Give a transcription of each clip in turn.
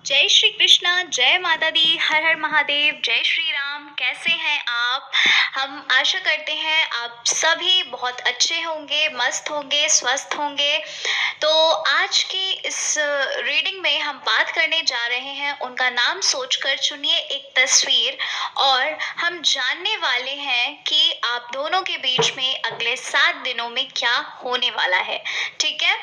जय श्री कृष्णा, जय माता दी, हर हर महादेव, जय श्री राम। कैसे हैं आप? हम आशा करते हैं आप सभी बहुत अच्छे होंगे, मस्त होंगे, स्वस्थ होंगे। तो आज की इस रीडिंग में हम बात करने जा रहे हैं, उनका नाम सोचकर चुनिए एक तस्वीर। और हम जानने वाले हैं कि आप दोनों के बीच में अगले 7 दिनों में क्या होने वाला है। ठीक है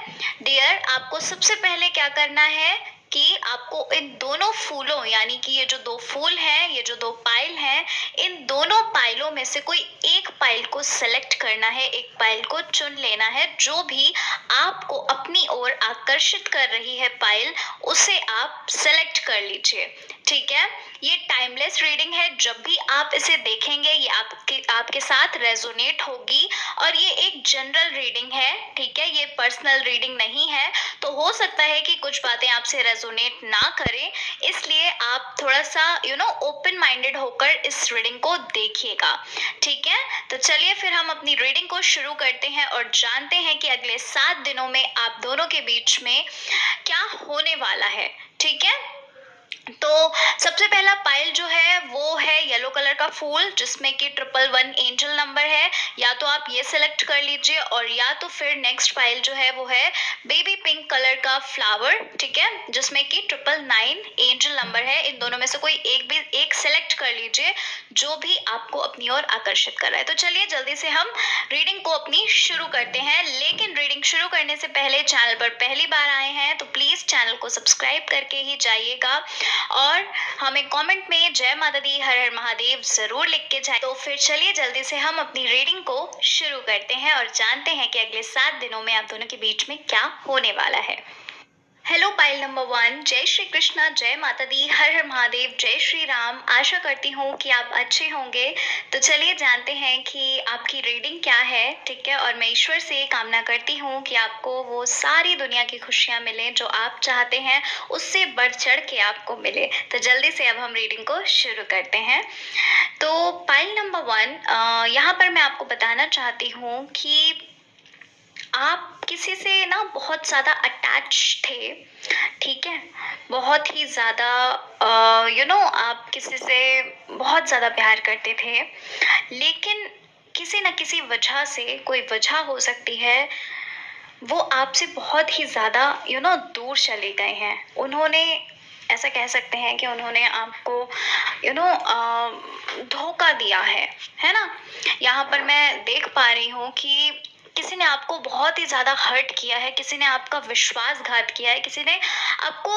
डियर, आपको सबसे पहले क्या करना है कि आपको इन दोनों फूलों, यानी कि ये जो 2 फूल हैं, ये जो 2 पायल हैं, इन दोनों पायलों में से कोई एक पायल को सेलेक्ट करना है, एक पायल को चुन लेना है। जो भी आपको अपनी ओर आकर्षित कर रही है पायल, उसे आप सेलेक्ट कर लीजिए। ठीक है, ये टाइमलेस रीडिंग है। जब भी आप इसे देखेंगे ये आपके साथ रेजोनेट होगी। और ये एक जनरल रीडिंग है, ठीक है, ये पर्सनल रीडिंग नहीं है। तो हो सकता है कि कुछ बातें आपसे रेजोनेट ना करें, इसलिए आप थोड़ा सा ओपन माइंडेड होकर इस रीडिंग को देखिएगा। ठीक है, तो चलिए फिर हम अपनी रीडिंग को शुरू करते हैं और जानते हैं कि अगले 7 दिनों में आप दोनों के बीच में क्या होने वाला है। ठीक है, तो सबसे पहला पाइल जो है वो है येलो कलर का फूल, जिसमें कि 111 एंजल नंबर है। या तो आप ये सिलेक्ट कर लीजिए, और या तो फिर नेक्स्ट पाइल जो है वो है बेबी पिंक कलर का फ्लावर। ठीक है, जिसमें कि 999 एंजल नंबर है। इन दोनों में से कोई एक सिलेक्ट कर लीजिए, जो भी आपको अपनी ओर आकर्षित कर रहा है। तो चलिए जल्दी से हम रीडिंग को अपनी शुरू करते हैं। लेकिन रीडिंग शुरू करने से पहले, चैनल पर पहली बार आए हैं तो प्लीज चैनल को सब्सक्राइब करके ही जाइएगा, और हमें कमेंट में जय माता दी, हर हर महादेव जरूर लिख के जाए। तो फिर चलिए जल्दी से हम अपनी रीडिंग को शुरू करते हैं और जानते हैं कि अगले 7 दिनों में आप दोनों के बीच में क्या होने वाला है। हेलो पाइल नंबर 1, जय श्री कृष्णा, जय माता दी, हर हर महादेव, जय श्री राम। आशा करती हूँ कि आप अच्छे होंगे। तो चलिए जानते हैं कि आपकी रीडिंग क्या है। ठीक है, और मैं ईश्वर से कामना करती हूँ कि आपको वो सारी दुनिया की खुशियाँ मिले जो आप चाहते हैं, उससे बढ़ चढ़ के आपको मिले। तो जल्दी से अब हम रीडिंग को शुरू करते हैं। तो पाइल नंबर 1, यहाँ पर मैं आपको बताना चाहती हूँ कि आप किसी से ना बहुत ज़्यादा अटैच थे। ठीक है, बहुत ही ज़्यादा आप किसी से बहुत ज़्यादा प्यार करते थे। लेकिन किसी न किसी वजह से, कोई वजह हो सकती है, वो आपसे बहुत ही ज़्यादा दूर चले गए हैं। उन्होंने, ऐसा कह सकते हैं कि उन्होंने आपको धोखा दिया है ना। यहाँ पर मैं देख पा रही हूँ कि किसी ने आपको बहुत ही ज़्यादा हर्ट किया है, किसी ने आपका विश्वासघात किया है, किसी ने आपको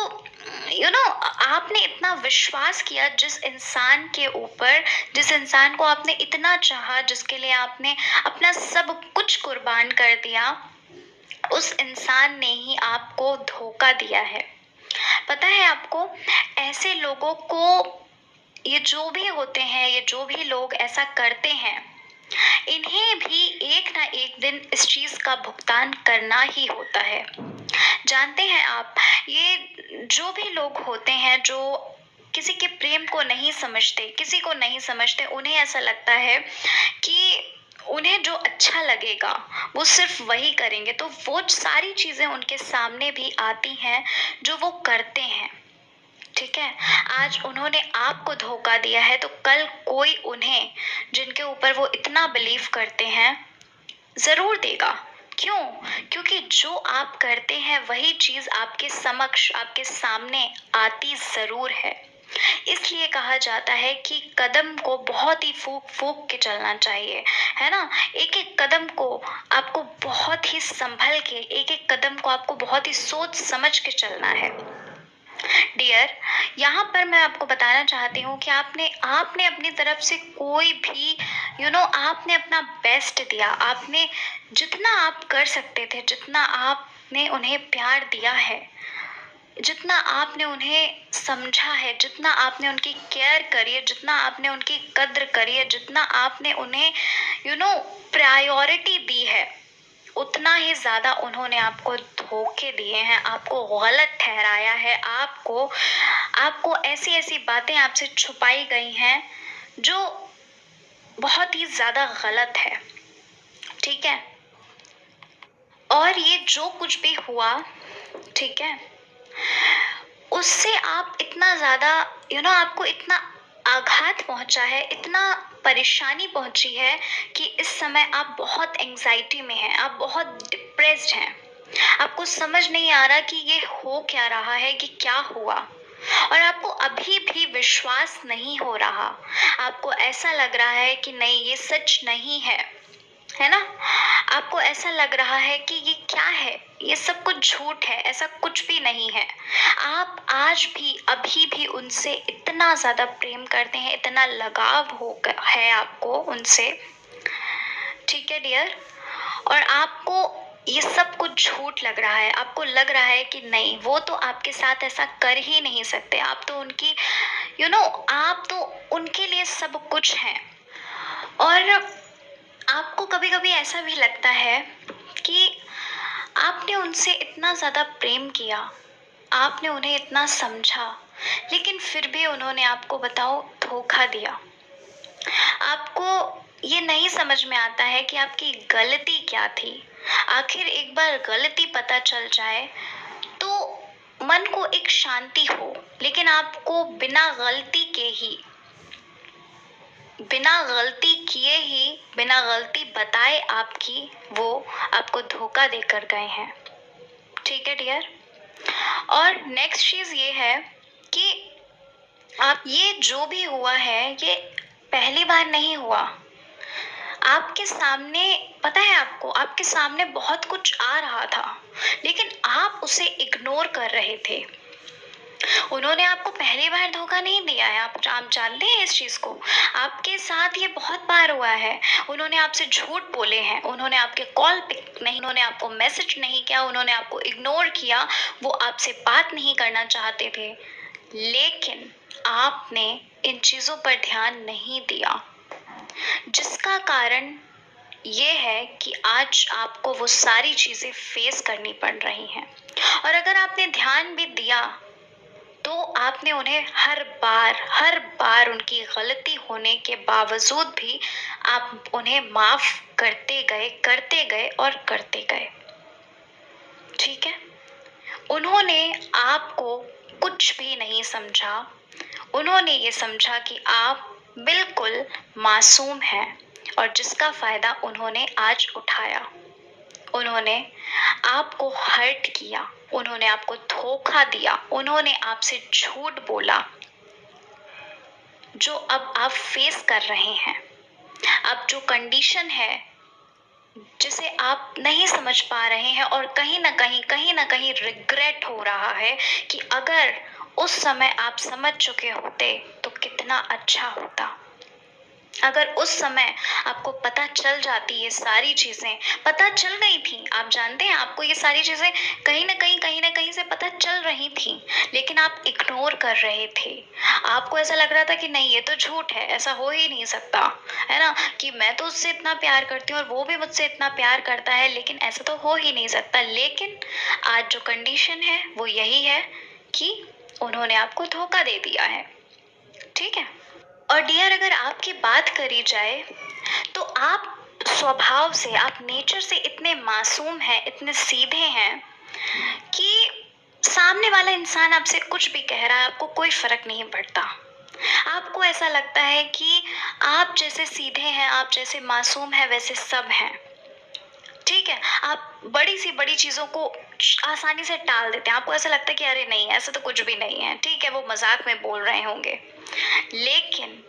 आपने इतना विश्वास किया जिस इंसान के ऊपर, जिस इंसान को आपने इतना चाहा, जिसके लिए आपने अपना सब कुछ कुर्बान कर दिया, उस इंसान ने ही आपको धोखा दिया है। पता है आपको, ऐसे लोगों को, ये जो भी होते हैं, ये जो भी लोग ऐसा करते हैं, इन्हें भी एक ना एक दिन इस चीज का भुगतान करना ही होता है। जानते हैं आप, ये जो भी लोग होते हैं जो किसी के प्रेम को नहीं समझते, किसी को नहीं समझते, उन्हें ऐसा लगता है कि उन्हें जो अच्छा लगेगा वो सिर्फ वही करेंगे, तो वो सारी चीजें उनके सामने भी आती हैं जो वो करते हैं। ठीक है, आज उन्होंने आपको धोखा दिया है, तो कल कोई उन्हें, जिनके ऊपर वो इतना बिलीव करते हैं, जरूर देगा। क्यों? क्योंकि जो आप करते हैं वही चीज आपके समक्ष, आपके सामने आती जरूर है। इसलिए कहा जाता है कि कदम को बहुत ही फूक फूक के चलना चाहिए, है ना। एक एक कदम को आपको बहुत ही संभल के, एक एक कदम को आपको बहुत ही सोच समझ के चलना है। डियर, यहाँ पर मैं आपको बताना चाहती हूँ कि आपने आपने अपनी तरफ से कोई भी आपने अपना बेस्ट दिया। आपने जितना आप कर सकते थे, जितना आपने उन्हें प्यार दिया है, जितना आपने उन्हें समझा है, जितना आपने उनकी केयर करी है, जितना आपने उनकी कद्र करी है, जितना आपने उन्हें प्रायोरिटी दी है, उतना ही ज़्यादा उन्होंने आपको धोखे दिए हैं, आपको गलत ठहराया है, आपको आपको ऐसी ऐसी बातें आपसे छुपाई गई हैं जो बहुत ही ज़्यादा गलत है। ठीक है, और ये जो कुछ भी हुआ, ठीक है, उससे आप इतना ज़्यादा आपको इतना आघात पहुँचा है, इतना परेशानी पहुँची है कि इस समय आप बहुत एंग्ज़ायटी में हैं, आप बहुत डिप्रेस्ड हैं। आपको समझ नहीं आ रहा कि ये हो क्या रहा है, कि क्या हुआ? और आपको अभी भी विश्वास नहीं हो रहा। आपको ऐसा लग रहा है कि नहीं, ये सच नहीं है ना? आपको ऐसा लग रहा है कि ये क्या है? ये सब कुछ झूठ है, ऐसा कुछ भी नहीं है। आप आज भी अभी भी उनसे इतना ज़्यादा प्रेम करते हैं, इतना लगाव है आपको उनसे, ठीक है डियर? और आपको ये सब कुछ झूठ लग रहा है। आपको लग रहा है कि नहीं, वो तो आपके साथ ऐसा कर ही नहीं सकते। आप तो उनकी आप तो उनके लिए सब कुछ हैं। और आपको कभी-कभी ऐसा भी लगता है कि आपने उनसे इतना ज़्यादा प्रेम किया, आपने उन्हें इतना समझा, लेकिन फिर भी उन्होंने आपको बताओ धोखा दिया। आपको ये नहीं समझ में आता है कि आपकी गलती क्या थी। आखिर एक बार गलती पता चल जाए तो मन को एक शांति हो, लेकिन आपको बिना गलती किए ही, बिना गलती बताए आपकी, वो आपको धोखा देकर गए हैं। ठीक है डियर? और नेक्स्ट चीज़ ये है कि आप ये जो भी हुआ है, ये पहली बार नहीं हुआ। आपके सामने, पता है आपको, आपके सामने बहुत कुछ आ रहा था, लेकिन आप उसे इग्नोर कर रहे थे। उन्होंने आपको पहली बार धोखा नहीं दिया है, आप जानते हैं इस चीज़ को। आपके साथ ये बहुत बार हुआ है। उन्होंने आपसे झूठ बोले हैं, उन्होंने आपके कॉल पिक नहीं, उन्होंने आपको मैसेज नहीं किया, उन्होंने आपको इग्नोर किया, वो आपसे बात नहीं करना चाहते थे। लेकिन आपने इन चीज़ों पर ध्यान नहीं दिया, जिसका कारण ये है कि आज आपको वो सारी चीज़ें फेस करनी पड़ रही हैं। और अगर आपने ध्यान भी दिया तो आपने उन्हें हर बार उनकी गलती होने के बावजूद भी आप उन्हें माफ करते गए और करते गए। ठीक है? उन्होंने आपको कुछ भी नहीं समझा। उन्होंने ये समझा कि आप बिल्कुल मासूम हैं, और जिसका फायदा उन्होंने आज उठाया। उन्होंने आपको हर्ट किया, उन्होंने आपको धोखा दिया, उन्होंने आपसे झूठ बोला, जो अब आप फेस कर रहे हैं। अब जो कंडीशन है, जिसे आप नहीं समझ पा रहे हैं, और कहीं ना कहीं रिग्रेट हो रहा है कि अगर उस समय आप समझ चुके होते तो कितना अच्छा होता। अगर उस समय आपको पता चल जाती, ये सारी चीज़ें पता चल गई थी। आप जानते हैं, आपको ये सारी चीज़ें कहीं न कहीं से पता चल रही थी, लेकिन आप इग्नोर कर रहे थे। आपको ऐसा लग रहा था कि नहीं, ये तो झूठ है, ऐसा हो ही नहीं सकता, है ना? कि मैं तो उससे इतना प्यार करती हूँ और वो भी मुझसे इतना प्यार करता है, लेकिन ऐसा तो हो ही नहीं सकता। लेकिन आज जो कंडीशन है वो यही है कि उन्होंने आपको धोखा दे दिया है। ठीक है? और डियर, अगर आपकी बात करी जाए तो आप स्वभाव से, आप नेचर से इतने मासूम हैं, इतने सीधे हैं कि सामने वाला इंसान आपसे कुछ भी कह रहा है, आपको कोई फर्क नहीं पड़ता। आपको ऐसा लगता है कि आप जैसे सीधे हैं, आप जैसे मासूम हैं, वैसे सब हैं। ठीक है? आप बड़ी सी बड़ी चीज़ों को आसानी से टाल देते हैं। आपको ऐसा लगता है कि अरे नहीं, ऐसा तो कुछ भी नहीं है, ठीक है, वो मजाक में बोल रहे होंगे। लेकिन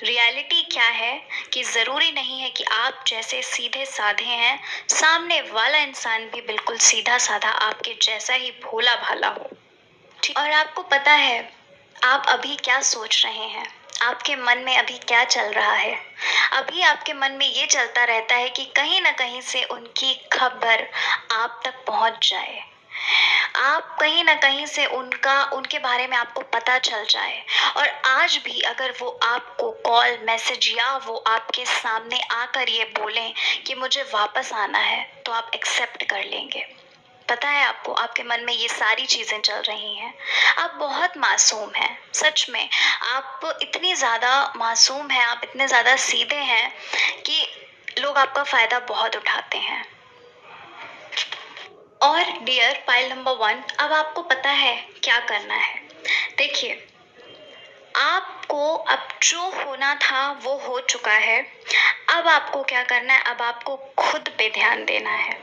रियलिटी क्या है कि ज़रूरी नहीं है कि आप जैसे सीधे साधे हैं, सामने वाला इंसान भी बिल्कुल सीधा साधा आपके जैसा ही भोला भाला हो। और आपको पता है आप अभी क्या सोच रहे हैं, आपके मन में अभी क्या चल रहा है? अभी आपके मन में ये चलता रहता है कि कहीं ना कहीं से उनकी खबर आप तक पहुंच जाए, आप कहीं ना कहीं से उनके बारे में आपको पता चल जाए। और आज भी अगर वो आपको कॉल, मैसेज, या वो आपके सामने आकर ये बोलें कि मुझे वापस आना है, तो आप एक्सेप्ट कर लेंगे। पता है आपको, आपके मन में ये सारी चीजें चल रही हैं। आप बहुत मासूम हैं, सच में। आप इतनी ज्यादा मासूम हैं, आप इतने ज्यादा सीधे हैं कि लोग आपका फायदा बहुत उठाते हैं। और डियर पाइल नंबर 1, अब आपको पता है क्या करना है। देखिए, आपको अब जो होना था वो हो चुका है। अब आपको क्या करना है, अब आपको खुद पे ध्यान देना है।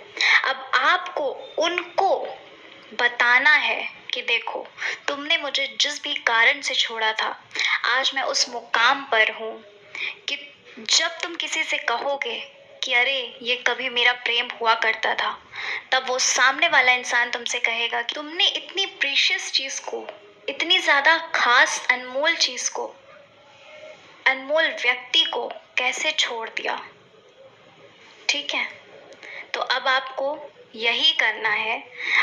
अब आपको उनको बताना है कि देखो, तुमने मुझे जिस भी कारण से छोड़ा था, आज मैं उस मुकाम पर हूँ कि जब तुम किसी से कहोगे कि अरे ये कभी मेरा प्रेम हुआ करता था, तब वो सामने वाला इंसान तुमसे कहेगा कि तुमने इतनी प्रीशियस चीज को, इतनी ज्यादा खास अनमोल चीज को, अनमोल व्यक्ति को कैसे छोड़ दिया। ठीक है, तो अब आपको यही करना है।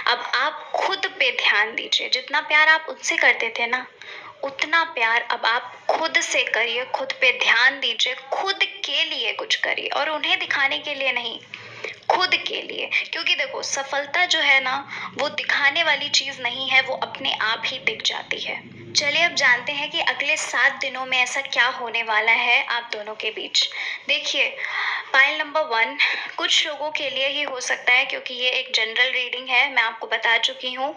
अब आप खुद पे ध्यान दीजिए। जितना प्यार आप उनसे करते थे ना, उतना प्यार अब आप खुद से करिए। खुद पे ध्यान दीजिए, खुद के लिए कुछ करिए, और उन्हें दिखाने के लिए नहीं, खुद के लिए। क्योंकि देखो, सफलता जो है ना, वो दिखाने वाली चीज नहीं है, वो अपने आप ही दिख जाती है। चलिए अब जानते हैं कि अगले 7 दिनों में ऐसा क्या होने वाला है आप दोनों के बीच। देखिए, पाइल नंबर 1 कुछ लोगों के लिए ही हो सकता है, क्योंकि ये एक जनरल रीडिंग है, मैं आपको बता चुकी हूँ।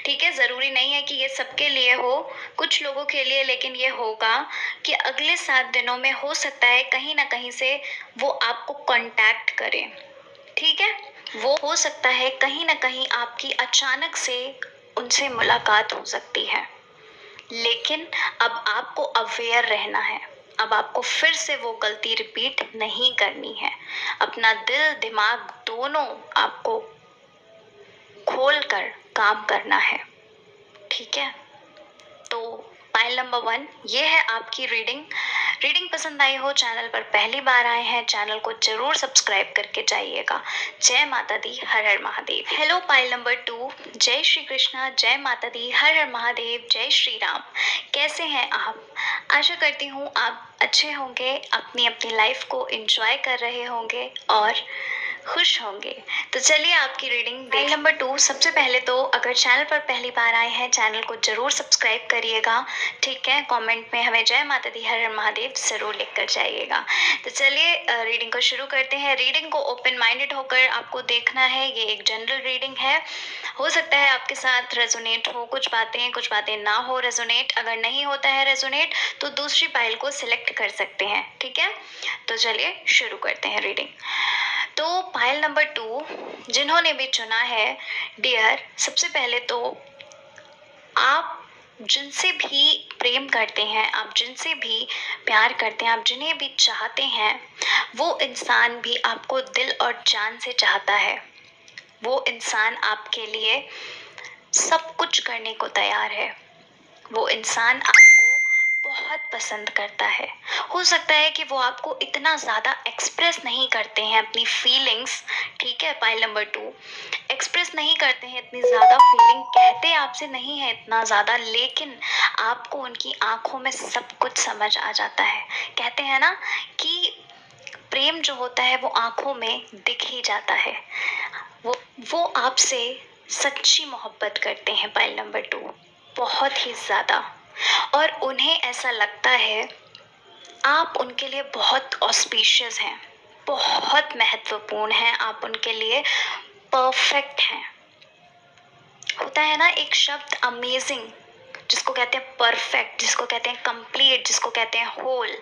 ठीक है, जरूरी नहीं है कि ये सबके लिए हो, कुछ लोगों के लिए लेकिन ये होगा कि अगले 7 दिनों में हो सकता है कहीं ना कहीं से वो आपको कांटेक्ट करें। ठीक है, वो हो सकता है कहीं ना कहीं आपकी अचानक से उनसे मुलाकात हो सकती है। लेकिन अब आपको अवेयर रहना है। अब आपको फिर से वो गलती रिपीट नहीं करनी है। अपना दिल दिमाग दोनों आपको खोल कर काम करना है। ठीक है, तो पाइल नंबर 1 ये है आपकी रीडिंग। रीडिंग पसंद आई हो, चैनल पर पहली बार आए हैं, चैनल को जरूर सब्सक्राइब करके जाइएगा। जय माता दी, हर हर महादेव। हेलो पाइल नंबर 2, जय श्री कृष्णा, जय माता दी, हर हर महादेव, जय श्री राम। कैसे हैं आप? आशा करती हूँ आप अच्छे होंगे, अपनी अपनी लाइफ को एंजॉय कर रहे होंगे और खुश होंगे। तो चलिए आपकी रीडिंग पाइल नंबर 2। सबसे पहले तो अगर चैनल पर पहली बार आए हैं, चैनल को जरूर सब्सक्राइब करिएगा। ठीक है, कमेंट में हमें जय माता दी, हर हर महादेव जरूर लिख कर जाइएगा। तो चलिए रीडिंग को शुरू करते हैं। रीडिंग को ओपन माइंडेड होकर आपको देखना है। ये एक जनरल रीडिंग है, हो सकता है आपके साथ रेजोनेट हो कुछ बातें ना हो रेजोनेट। अगर नहीं होता है रेजोनेट तो दूसरी पाइल को सिलेक्ट कर सकते हैं। ठीक है, तो चलिए शुरू करते हैं रीडिंग। तो पाइल नंबर 2 जिन्होंने भी चुना है, डियर, सबसे पहले तो आप जिनसे भी प्रेम करते हैं, आप जिनसे भी प्यार करते हैं, आप जिन्हें भी चाहते हैं, वो इंसान भी आपको दिल और जान से चाहता है। वो इंसान आपके लिए सब कुछ करने को तैयार है। वो इंसान आपको बहुत पसंद करता है। हो सकता है कि वो आपको इतना ज़्यादा एक्सप्रेस नहीं करते हैं अपनी फीलिंग्स। ठीक है, पाइल नंबर 2 एक्सप्रेस नहीं करते हैं इतनी ज़्यादा फीलिंग, कहते आपसे नहीं है इतना ज़्यादा, लेकिन आपको उनकी आंखों में सब कुछ समझ आ जाता है। कहते हैं ना कि प्रेम जो होता है वो आंखों में दिख ही जाता है। वो आपसे सच्ची मोहब्बत करते हैं पाइल नंबर 2, बहुत ही ज़्यादा। और उन्हें ऐसा लगता है आप उनके लिए बहुत ऑस्पिशियस हैं, बहुत महत्वपूर्ण हैं, आप उनके लिए परफेक्ट हैं। होता है ना एक शब्द अमेजिंग, जिसको कहते हैं परफेक्ट, जिसको कहते हैं कंप्लीट, जिसको कहते हैं होल।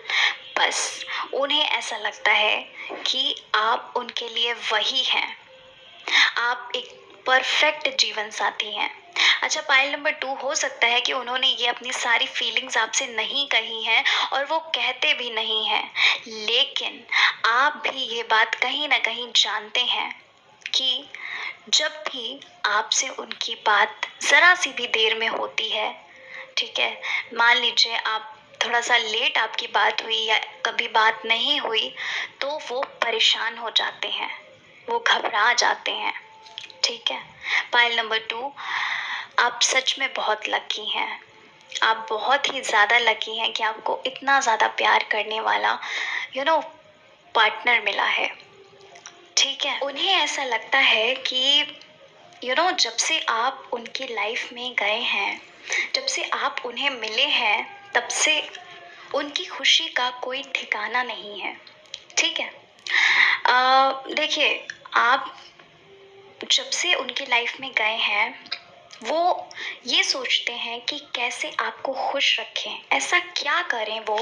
बस उन्हें ऐसा लगता है कि आप उनके लिए वही हैं। आप एक परफेक्ट जीवन साथी हैं। अच्छा, पाइल नंबर 2 हो सकता है कि उन्होंने ये अपनी सारी फीलिंग्स आपसे नहीं कही हैं और वो कहते भी नहीं हैं, लेकिन आप भी ये बात कहीं ना कहीं जानते हैं कि जब भी आपसे उनकी बात जरा सी भी देर में होती है, ठीक है, मान लीजिए आप थोड़ा सा लेट आपकी बात हुई या कभी बात नहीं हुई, तो वो परेशान हो जाते हैं, वो घबरा जाते हैं। ठीक है, पाइल नंबर 2 आप सच में बहुत लकी हैं। आप बहुत ही ज़्यादा लकी हैं कि आपको इतना ज़्यादा प्यार करने वाला पार्टनर मिला है। ठीक है, उन्हें ऐसा लगता है कि जब से आप उनकी लाइफ में गए हैं, जब से आप उन्हें मिले हैं, तब से उनकी खुशी का कोई ठिकाना नहीं है। ठीक है, देखिए, आप जब से उनकी लाइफ में गए हैं, वो ये सोचते हैं कि कैसे आपको खुश रखें, ऐसा क्या करें वो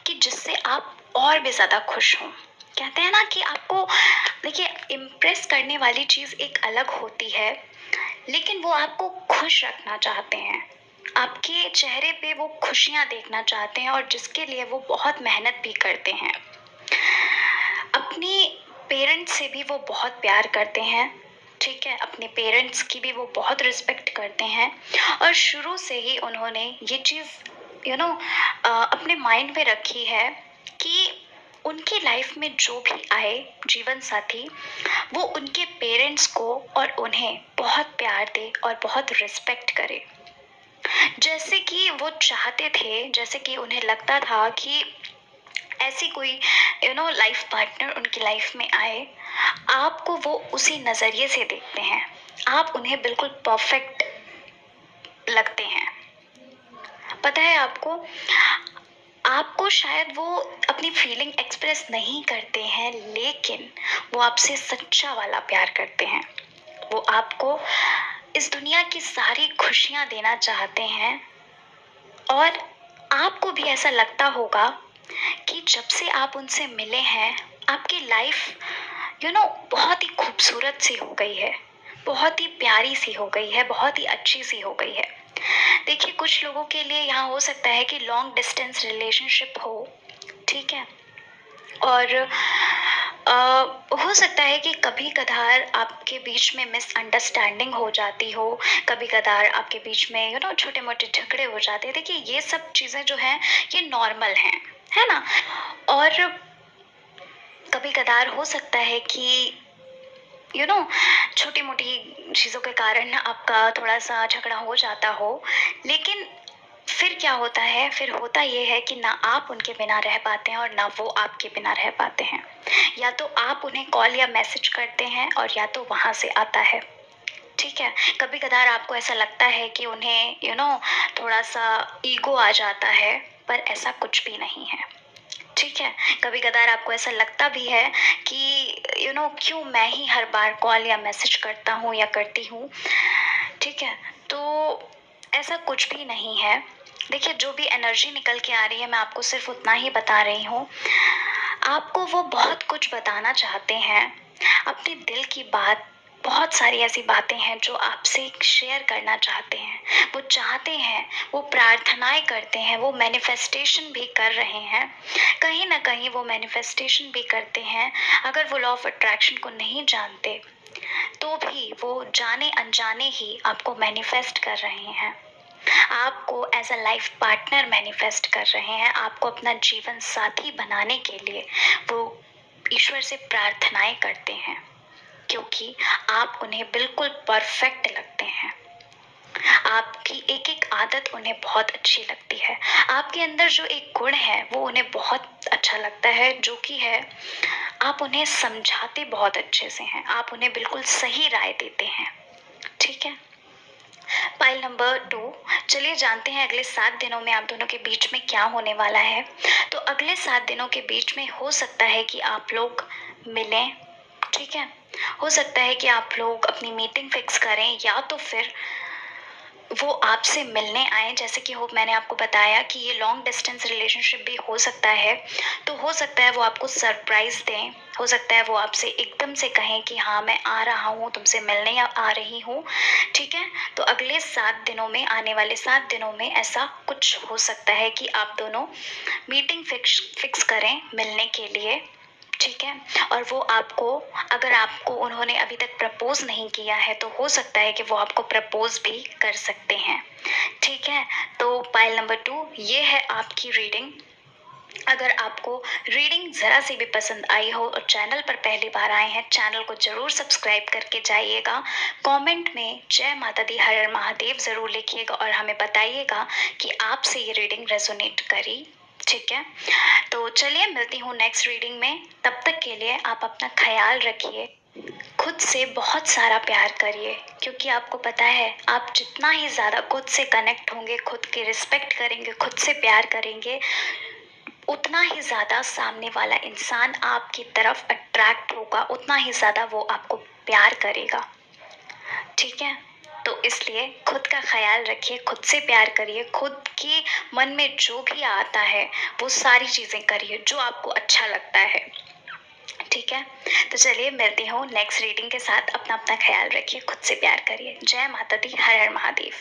कि जिससे आप और भी ज़्यादा खुश हों। कहते हैं ना कि आपको, देखिए, इम्प्रेस करने वाली चीज़ एक अलग होती है, लेकिन वो आपको खुश रखना चाहते हैं, आपके चेहरे पे वो खुशियाँ देखना चाहते हैं, और जिसके लिए वो बहुत मेहनत भी करते हैं। अपनी पेरेंट्स से भी वो बहुत प्यार करते हैं, ठीक है, अपने पेरेंट्स की भी वो बहुत रिस्पेक्ट करते हैं, और शुरू से ही उन्होंने ये चीज़ अपने माइंड में रखी है कि उनकी लाइफ में जो भी आए जीवन साथी, वो उनके पेरेंट्स को और उन्हें बहुत प्यार दे और बहुत रिस्पेक्ट करे। जैसे कि वो चाहते थे, जैसे कि उन्हें लगता था कि ऐसी कोई लाइफ पार्टनर उनकी लाइफ में आए, आपको वो उसी नज़रिए से देखते हैं, आप उन्हें बिल्कुल परफेक्ट लगते हैं। पता है आपको, आपको शायद वो अपनी फीलिंग एक्सप्रेस नहीं करते हैं, लेकिन वो आपसे सच्चा वाला प्यार करते हैं। वो आपको इस दुनिया की सारी खुशियाँ देना चाहते हैं, और आपको भी ऐसा लगता होगा कि जब से आप उनसे मिले हैं, आपकी लाइफ बहुत ही खूबसूरत सी हो गई है, बहुत ही प्यारी सी हो गई है, बहुत ही अच्छी सी हो गई है। देखिए, कुछ लोगों के लिए यहाँ हो सकता है कि लॉन्ग डिस्टेंस रिलेशनशिप हो, ठीक है, और हो सकता है कि कभी कदार आपके बीच में मिसअंडरस्टैंडिंग हो जाती हो, कभी कदार आपके बीच में छोटे मोटे झगड़े हो जाते हैं। देखिए, ये सब चीज़ें जो हैं, ये नॉर्मल हैं, है ना। और कभी कदार हो सकता है कि छोटी मोटी चीज़ों के कारण आपका थोड़ा सा झगड़ा हो जाता हो, लेकिन फिर क्या होता है, फिर होता ये है कि ना आप उनके बिना रह पाते हैं और ना वो आपके बिना रह पाते हैं। या तो आप उन्हें कॉल या मैसेज करते हैं, और या तो वहाँ से आता है, ठीक है। कभी कदार आपको ऐसा लगता है कि उन्हें थोड़ा सा ईगो आ जाता है, पर ऐसा कुछ भी नहीं है, ठीक है। कभी कदार आपको ऐसा लगता भी है कि क्यों मैं ही हर बार कॉल या मैसेज करता हूँ या करती हूँ, ठीक है। तो ऐसा कुछ भी नहीं है। देखिए, जो भी एनर्जी निकल के आ रही है, मैं आपको सिर्फ उतना ही बता रही हूँ। आपको वो बहुत कुछ बताना चाहते हैं, अपने दिल की बात, बहुत सारी ऐसी बातें हैं जो आपसे शेयर करना चाहते हैं। वो चाहते हैं, वो प्रार्थनाएं करते हैं, वो मैनिफेस्टेशन भी कर रहे हैं, कहीं ना कहीं वो मैनिफेस्टेशन भी करते हैं। अगर वो लॉ ऑफ अट्रैक्शन को नहीं जानते, तो भी वो जाने अनजाने ही आपको मैनिफेस्ट कर रहे हैं, आपको as a life partner manifest कर रहे हैं, आपको अपना जीवन साथी बनाने के लिए वो ईश्वर से प्रार्थनाएं करते हैं, क्योंकि आप उन्हें बिल्कुल परफेक्ट लगते हैं। आपकी एक एक आदत उन्हें बहुत अच्छी लगती है, आपके अंदर जो एक गुण है वो उन्हें बहुत अच्छा लगता है, जो कि है, आप उन्हें समझाते बहुत अच्छे से हैं, आप उन्हें बिल्कुल सही राय देते हैं, ठीक है। पाइल नंबर 2, चलिए जानते हैं अगले 7 दिनों में आप दोनों के बीच में क्या होने वाला है। तो अगले 7 दिनों के बीच में हो सकता है कि आप लोग मिलें, ठीक है। हो सकता है कि आप लोग अपनी मीटिंग फिक्स करें, या तो फिर वो आपसे मिलने आए। जैसे कि मैंने आपको बताया कि ये लॉन्ग डिस्टेंस रिलेशनशिप भी हो सकता है, तो हो सकता है वो आपको सरप्राइज दें, हो सकता है वो आपसे एकदम से कहें कि हाँ, मैं आ रहा हूँ, तुमसे मिलने या आ रही हूँ, ठीक है। तो अगले 7 दिनों में, आने वाले 7 दिनों में ऐसा कुछ हो सकता है कि आप दोनों मीटिंग फिक्स करें मिलने के लिए, ठीक है। और वो आपको, अगर आपको उन्होंने अभी तक प्रपोज नहीं किया है, तो हो सकता है कि वो आपको प्रपोज भी कर सकते हैं, ठीक है। तो पाइल नंबर 2, ये है आपकी रीडिंग। अगर आपको रीडिंग ज़रा सी भी पसंद आई हो और चैनल पर पहली बार आए हैं, चैनल को ज़रूर सब्सक्राइब करके जाइएगा। कमेंट में जय माता दी हर हर महादेव ज़रूर लिखिएगा, और हमें बताइएगा कि आपसे ये रीडिंग रेजोनेट करी, ठीक है। तो चलिए, मिलती हूँ नेक्स्ट रीडिंग में। तब तक के लिए आप अपना ख्याल रखिए, खुद से बहुत सारा प्यार करिए, क्योंकि आपको पता है, आप जितना ही ज़्यादा खुद से कनेक्ट होंगे, खुद की रिस्पेक्ट करेंगे, खुद से प्यार करेंगे, उतना ही ज़्यादा सामने वाला इंसान आपकी तरफ अट्रैक्ट होगा, उतना ही ज़्यादा वो आपको प्यार करेगा, ठीक है? तो इसलिए खुद का ख़्याल रखिए, खुद से प्यार करिए, खुद के मन में जो भी आता है, वो सारी चीज़ें करिए जो आपको अच्छा लगता है, ठीक है? तो चलिए मिलती हूँ नेक्स्ट रीडिंग के साथ। अपना ख़्याल रखिए, खुद से प्यार करिए। जय माता दी, हर हर महादेव।